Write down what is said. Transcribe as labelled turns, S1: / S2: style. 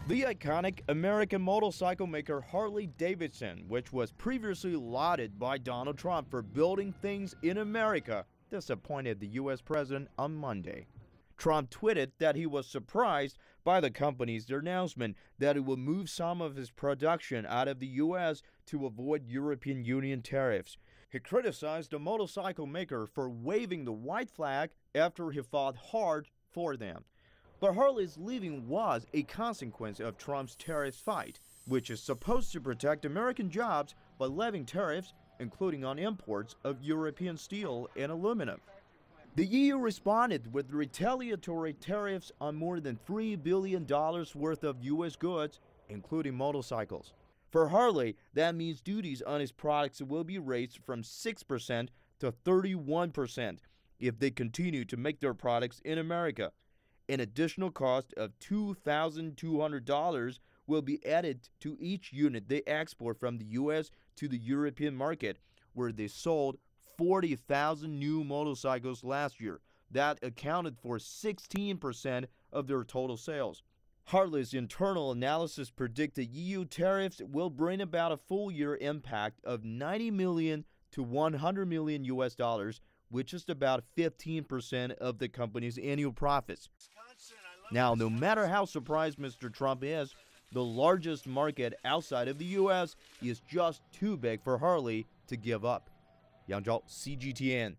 S1: The iconic American motorcycle maker Harley Davidson, which was previously lauded by Donald Trump for building things in America, disappointed the U.S. president on Monday. Trump tweeted that he was surprised by the company's announcement that it will move some of its production out of the U.S. to avoid European Union tariffs. He criticized the motorcycle maker for waving the white flag after he fought hard for them. But Harley's leaving was a consequence of Trump's tariffs fight, which is supposed to protect American jobs by levying tariffs, including on imports of European steel and aluminum. The EU responded with retaliatory tariffs on more than $3 billion worth of U.S. goods, including motorcycles. For Harley, that means duties on his products will be raised from 6% to 31% if they continue to make their products in America. An additional cost of $2,200 will be added to each unit they export from the U.S. to the European market, where they sold 40,000 new motorcycles last year. That accounted for 16% of their total sales. Harley's internal analysis predicted EU tariffs will bring about a full-year impact of $90 million to $100 million U.S. dollars, which is about 15% of the company's annual profits. Now, no matter how surprised Mr. Trump is, the largest market outside of the U.S. is just too big for Harley to give up. Yang Zhao, CGTN.